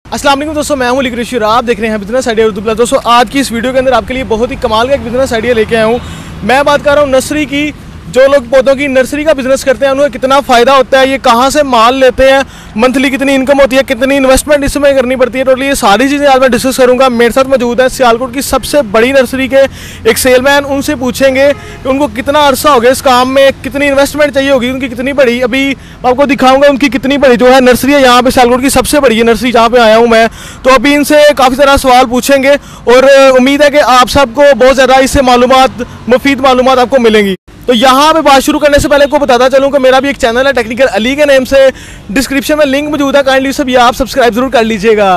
अस्सलाम वालेकुम दोस्तों, मैं हूं लिक ऋषि और आप देख रहे हैं बिजनेस आइडिया उर्दू प्लस। दोस्तों आज की इस वीडियो के अंदर आपके लिए बहुत ही कमाल का एक बिजनेस आइडिया लेके आया हूं। मैं बात कर रहा हूं नर्सरी की। जो लोग पौधों की नर्सरी का बिजनेस करते हैं उन्हें कितना फ़ायदा होता है, ये कहां से माल लेते हैं, मंथली कितनी इनकम होती है, कितनी इन्वेस्टमेंट इसमें करनी पड़ती है, टोटली ये सारी चीज़ें आज मैं डिस्कस करूंगा। मेरे साथ मौजूद है सियालकोट की सबसे बड़ी नर्सरी के एक सेलमैन। उनसे पूछेंगे कि उनको कितना अरसा हो गया इस काम में, कितनी इन्वेस्टमेंट चाहिए होगी, उनकी कितनी बड़ी, अभी आपको दिखाऊंगा उनकी कितनी बड़ी जो है नर्सरी है। यहाँ पे सियालकोट की सबसे बड़ी नर्सरी जहाँ पे आया हूँ मैं, तो अभी इनसे काफ़ी सारा सवाल पूछेंगे और उम्मीद है कि आप सबको बहुत ज़्यादा इससे मालूमात, मुफीद मालूमात आपको मिलेंगी। तो यहाँ पे बात शुरू करने से पहले को बताता चलूँ कि मेरा भी एक चैनल है टेक्निकल अली के नेम से, डिस्क्रिप्शन में लिंक मौजूद है, काइंडली सब ये आप सब्सक्राइब जरूर कर लीजिएगा।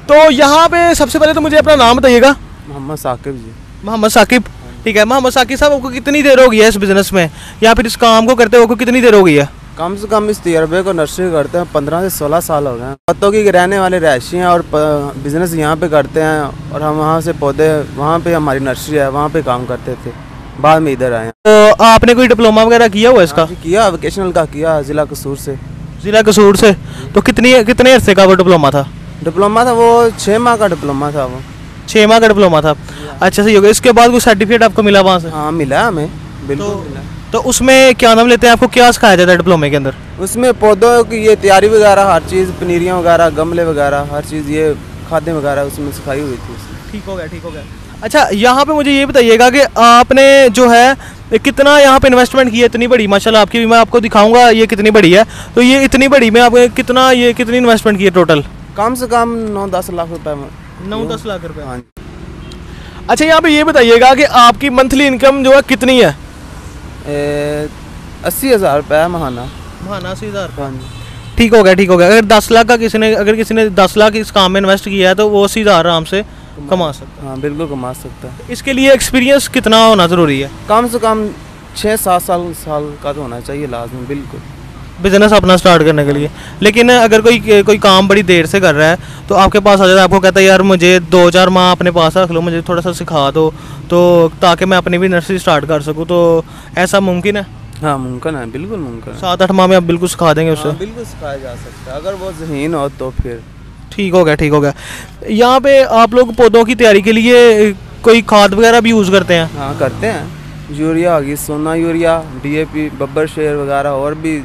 तो यहाँ पे सबसे पहले तो मुझे अपना नाम बताइएगा। मोहम्मद साकिब जी। मोहम्मद साकिब, ठीक है। मोहम्मद साकिब साहब, आपको कितनी देर हो गई है इस बिज़नेस में या फिर इस काम को करते हुए कितनी देर हो गई है? कम से कम इस तजर्बे को नर्सरी करते हैं 15 से 16 साल हो गए हैं। पत्तों की रहने वाले रहायशी हैं और बिज़नेस यहाँ पे करते हैं और हम वहाँ से पौधे, वहाँ पे हमारी नर्सरी है, वहाँ पे काम करते थे, बाद में इधर आए। तो आपने कोई डिप्लोमा वगैरह किया हुआ इसका? किया, वोकेशनल का किया, ज़िला कसूर से। ज़िला कसूर से? तो कितने अरसे का वो डिप्लोमा था? डिप्लोमा था वो 6 माह का डिप्लोमा था वो। 6 माह का डिप्लोमा था, अच्छा सही हो गया। इसके बाद कोई सर्टिफिकेट आपको मिला वहाँ से? हाँ मिला हमें, बिल्कुल मिला। तो उसमें क्या नाम लेते हैं, आपको क्या सिखाया जाता है डिप्लोमे के अंदर? उसमें पौधों की ये तैयारी वगैरह, हर चीज़, पनीरियाँ वगैरह, गमले वगैरह, हर चीज़, ये खादें वगैरह उसमें सिखाई हुई थी। ठीक हो गया, ठीक हो गया। अच्छा यहाँ पे मुझे ये बताइएगा कि आपने जो है कितना यहाँ पे इन्वेस्टमेंट की है इतनी बड़ी, माशाल्लाह आपकी भी मैं आपको दिखाऊंगा ये कितनी बड़ी है। तो ये इतनी बड़ी में आपने कितनी इन्वेस्टमेंट की है टोटल? कम से कम 9-10 लाख रुपए में। 9-10 लाख रुपए? हाँ। अच्छा यहाँ पे ये बताइएगा कि आपकी मंथली इनकम जो है कितनी है? 80,000 रुपये महाना। महाना 80,000? हाँ। ठीक हो गया, ठीक हो गया। अगर 10 लाख का अगर किसी ने 10 लाख इस काम में इन्वेस्ट किया है तो वो 80,000 आराम से कमा सकता है। हाँ बिल्कुल कमा सकता है। इसके लिए एक्सपीरियंस कितना होना ज़रूरी है? कम से कम 6-7 साल का तो होना चाहिए लाजमी, बिल्कुल, बिजनेस अपना स्टार्ट करने के लिए। लेकिन अगर कोई काम बड़ी देर से कर रहा है तो आपके पास आ जाता है, आपको कहता है यार मुझे 2-4 माह अपने पास रख लो, मुझे थोड़ा सा सिखा दो तो ताकि मैं अपनी भी नर्सरी स्टार्ट कर सकूँ, तो ऐसा मुमकिन है? हाँ मुमकिन है, बिल्कुल मुमकिन है। 7-8 माह में आप बिल्कुल सिखा देंगे उसे? हाँ, बिल्कुल सिखाया जा सकता है अगर वो ज़हीन हो तो फिर। ठीक हो गया, ठीक हो गया। यहाँ पे आप लोग पौधों की तैयारी के लिए कोई खाद वगैरह भी यूज़ करते हैं? हाँ करते हैं, यूरिया होगी, सोना यूरिया, DAP, बब्बर शेर वगैरह, और भी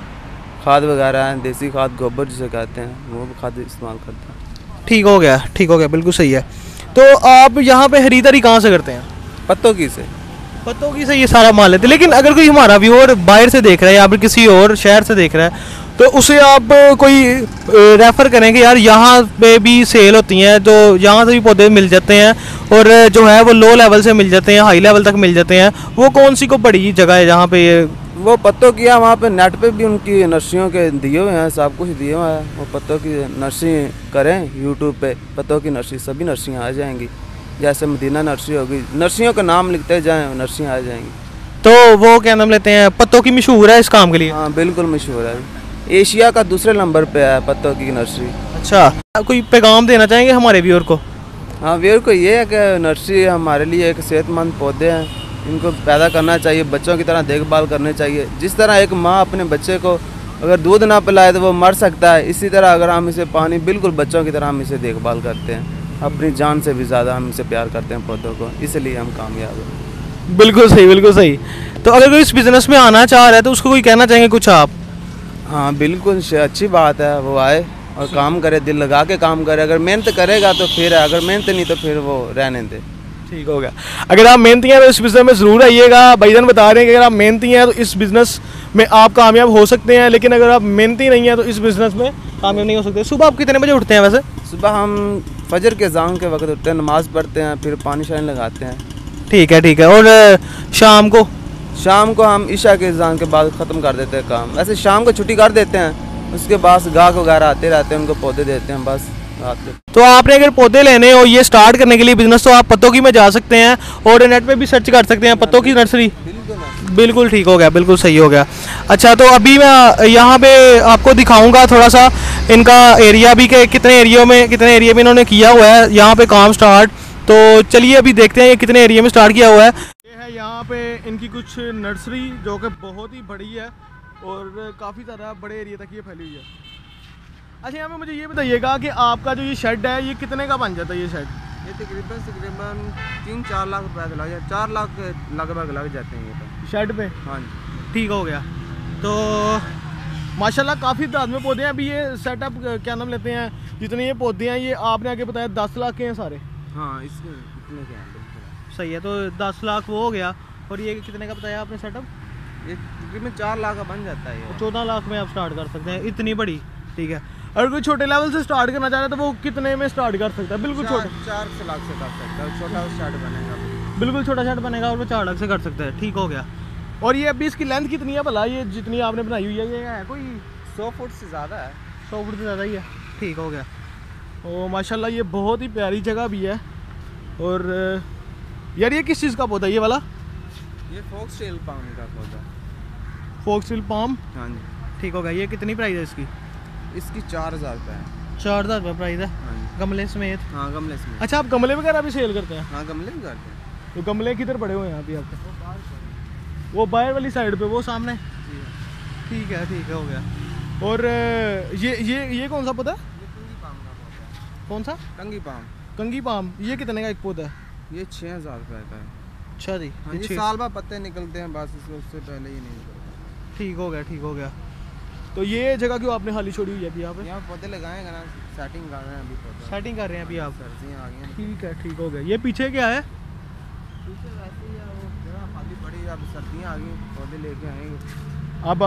खाद वगैरह हैं, देसी खाद, गोबर जिसे कहते हैं, वो भी खाद इस्तेमाल करते हैं। ठीक हो गया, ठीक हो गया, बिल्कुल सही है। तो आप यहाँ पे खरीदारी कहाँ से करते हैं? पत्तों की से। पत्तों की से ये सारा माल लेते हैं। लेकिन अगर कोई हमारा व्यूअर बाहर से देख रहा है या फिर किसी और शहर से देख रहा है तो उसे आप कोई रेफ़र करेंगे यार यहाँ पे भी सेल होती हैं, तो यहाँ से भी पौधे मिल जाते हैं और जो है वो लो लेवल से मिल जाते हैं, हाई लेवल तक मिल जाते हैं, वो कौन सी को बड़ी जगह है जहाँ पे ये वो पत्तों की है? वहाँ पे नेट पे भी उनकी नर्सरियों के दिए हुए हैं, सब कुछ दिए हुए हैं। वो पत्तों की नर्सरी करें यूट्यूब पे, पत्तों की नर्सरी, सभी नर्सरियाँ आ जाएंगी। जैसे मदीना नर्सरी होगी, नर्सरियों का नाम लिखते जाएँ, नर्सरियाँ आ जाएंगी। तो वो क्या नाम लेते हैं, पत्तों की मशहूर है इस काम के लिए? हाँ बिल्कुल मशहूर है, एशिया का दूसरे नंबर पे है पत्तों की नर्सरी। अच्छा, कोई पैगाम देना चाहेंगे हमारे व्यूअर को? हाँ व्यूअर को ये है कि नर्सरी हमारे लिए एक सेहतमंद पौधे हैं, इनको पैदा करना चाहिए, बच्चों की तरह देखभाल करनी चाहिए। जिस तरह एक माँ अपने बच्चे को अगर दूध ना पिलाए तो वो मर सकता है, इसी तरह अगर हम इसे पानी, बिल्कुल बच्चों की तरह हम इसे देखभाल करते हैं, अपनी जान से भी ज़्यादा हम इसे प्यार करते हैं पौधों को, इसलिए हम कामयाब हैं। बिल्कुल सही, बिल्कुल सही। तो अगर कोई इस बिज़नेस में आना चाह रहा है तो उसको कोई कहना चाहेंगे कुछ आप? हाँ बिल्कुल अच्छी बात है, वो आए और काम करे, दिल लगा के काम करे। अगर मेहनत करेगा तो फिर है, अगर मेहनत नहीं तो फिर वो रहने दे। ठीक हो गया। अगर आप मेहनती हैं तो इस बिज़नेस में ज़रूर आइएगा। भाईजान बता रहे हैं कि अगर आप मेहनती हैं तो इस बिज़नेस में आप कामयाब हो सकते हैं, लेकिन अगर आप मेहनती नहीं हैं तो इस बिज़नेस में कामयाब नहीं हो सकते। सुबह आप कितने बजे उठते हैं वैसे? सुबह हम फजर के अज़ान के वक्त उठते हैं, नमाज़ पढ़ते हैं, फिर पानी शानी लगाते हैं। ठीक है, ठीक है। और शाम को हम ईशा के अज़ान के बाद ख़त्म कर देते हैं काम। वैसे शाम को छुट्टी कर देते हैं, उसके बाद गाहक वगैरह आते रहते हैं, उनको पौधे देते हैं बस रात के। तो आपने अगर पौधे लेने हो ये स्टार्ट करने के लिए बिज़नेस, तो आप पत्तों की में जा सकते हैं और नेट पे भी सर्च कर सकते हैं पत्तों की नर्सरी। बिल्कुल ठीक हो गया, बिल्कुल सही हो गया। अच्छा, तो अभी मैं यहाँ पे आपको दिखाऊंगा थोड़ा सा इनका एरिया भी, कि कितने एरिया में इन्होंने किया हुआ है यहाँ पे काम स्टार्ट। तो चलिए अभी देखते हैं ये कितने एरिया में स्टार्ट किया हुआ है। ये है यहाँ पे इनकी कुछ नर्सरी जो कि बहुत ही बड़ी है और काफ़ी ज़्यादा बड़े एरिया तक ये फैली हुई है। अच्छा यहाँ पे मुझे ये बताइएगा कि आपका जो ये शेड है ये कितने का बन जाता है ये शेड? ये तकरीबन 3-4 लाख रुपए तो लग जाए, 4 लाख के लगभग लग जाते हैं ये तो शेड पे। हाँ जी ठीक हो गया। तो माशाल्लाह काफ़ी तादाद में पौधे हैं। अभी ये सेटअप क्या नाम लेते हैं, जितने ये पौधे हैं ये आपने आगे बताया 10 लाख के हैं सारे। हाँ इसके कितने के हैं? सही है, तो 10 लाख वो हो गया। और ये कितने का बताया आपने सेटअप? ये तकरीबन 4 लाख का बन जाता है। 14 लाख में आप स्टार्ट कर सकते हैं, इतनी बड़ी। ठीक है, अगर कोई छोटे लेवल से स्टार्ट करना चाह रहा है तो वो कितने में स्टार्ट कर सकता है? बिल्कुल छोटा 4 लाख से कर सकता है, छोटा शेड बनेगा, बिल्कुल छोटा शेड बनेगा और वो 4 लाख से कर सकते हैं। ठीक हो गया। और ये अभी इसकी लेंथ कितनी है भला, ये जितनी आपने बनाई हुई है ये है कोई 100 फुट से ज़्यादा है? 100 फुट से ज़्यादा ही है। ठीक हो गया। ओ माशाल्लाह ये बहुत ही प्यारी जगह भी है। और यार ये किस चीज़ का पौधा है ये वाला? ये फोक्सटेल पाम का पौधा। Foxtail palm. हाँ जी। ठीक हो गया। ये कितनी प्राइस है इसकी? इसकी 4000 रुपये है। 4000 रुपये प्राइस है? हाँ जी। गमले समेत? हाँ गमले समेत। अच्छा, आप गमले वगैरह भी सेल करते हैं? हाँ गमले भी करते हैं। तो गमले किधर पड़े हुए हैं अभी आपके? वो बाहर वाली साइड पे, वो सामने। ठीक है, ठीक है, हो गया। और ये कौन सा पौधा है? ये कंगी पाम का पौधा है। कौन सा? कंगी पाम। कंगी पाम। ये कितने का एक पौधा है? ये 6000 रुपये का है। अच्छा जी। हाँ, ये साल भर पत्ते निकलते हैं बस, उससे पहले ही नहीं निकलते। ठीक हो गया, ठीक हो गया। तो ये जगह क्यों आपने खाली छोड़ी हुई है अभी यहाँ पे? यहाँ पौधे लगाएंगे ना, सेटिंग कर रहे हैं अभी पौधे। सेटिंग कर रहे हैं अभी आप? सर्दियाँ आ गई हैं। ठीक है, ठीक हो गया। ये पीछे क्या है? पीछे वैसे ही है, वो जगह खाली पड़ी, अब सर्दियाँ आ गई, पौधे लेके आएंगे। अब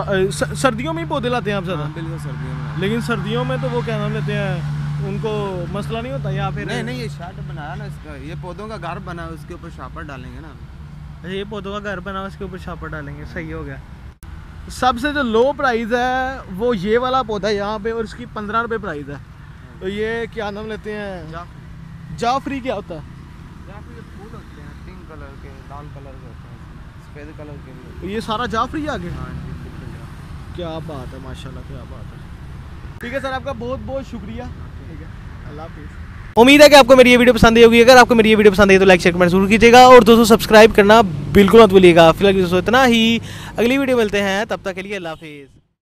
सर्दियों में ही पौधे लाते हैं आप ज़्यादा? हाँ, बिल्कुल सर्दियों में। लेकिन सर्दियों में तो वो क्या नाम लेते हैं, उनको मसला नहीं होता या फिर? नहीं, ये शेड बनाया ना इसका, ये पौधों का घर बना है, उसके ऊपर छापर डालेंगे ना। अच्छा, ये पौधों का घर बना, उसके ऊपर छापर डालेंगे। सही हो गया। सबसे जो लो प्राइस है वो ये वाला पौधा है यहाँ पे, और इसकी 15 रुपये प्राइस है। तो ये क्या नाम लेते हैं? जाफरी। क्या होता है? जाफरी के फूल होते हैं, 3 कलर के, लाल कलर के होते हैं, सफ़ेद कलर के भी। तो ये सारा जाफरी आ गया? हाँ जी, बिल्कुल। क्या बात है, माशाल्लाह, क्या बात है। ठीक है सर, आपका बहुत बहुत शुक्रिया। ठीक है, अल्लाह हाफिज़। उम्मीद है कि आपको मेरी ये वीडियो पसंद आई होगी। अगर आपको मेरी ये वीडियो पसंद आई तो लाइक शेयर कमेंट जरूर कीजिएगा, और दोस्तों सब्सक्राइब करना बिल्कुल मत भूलिएगा। फिलहाल दोस्तों इतना ही, अगली वीडियो मिलते हैं, तब तक के लिए अल्लाह हाफिज़।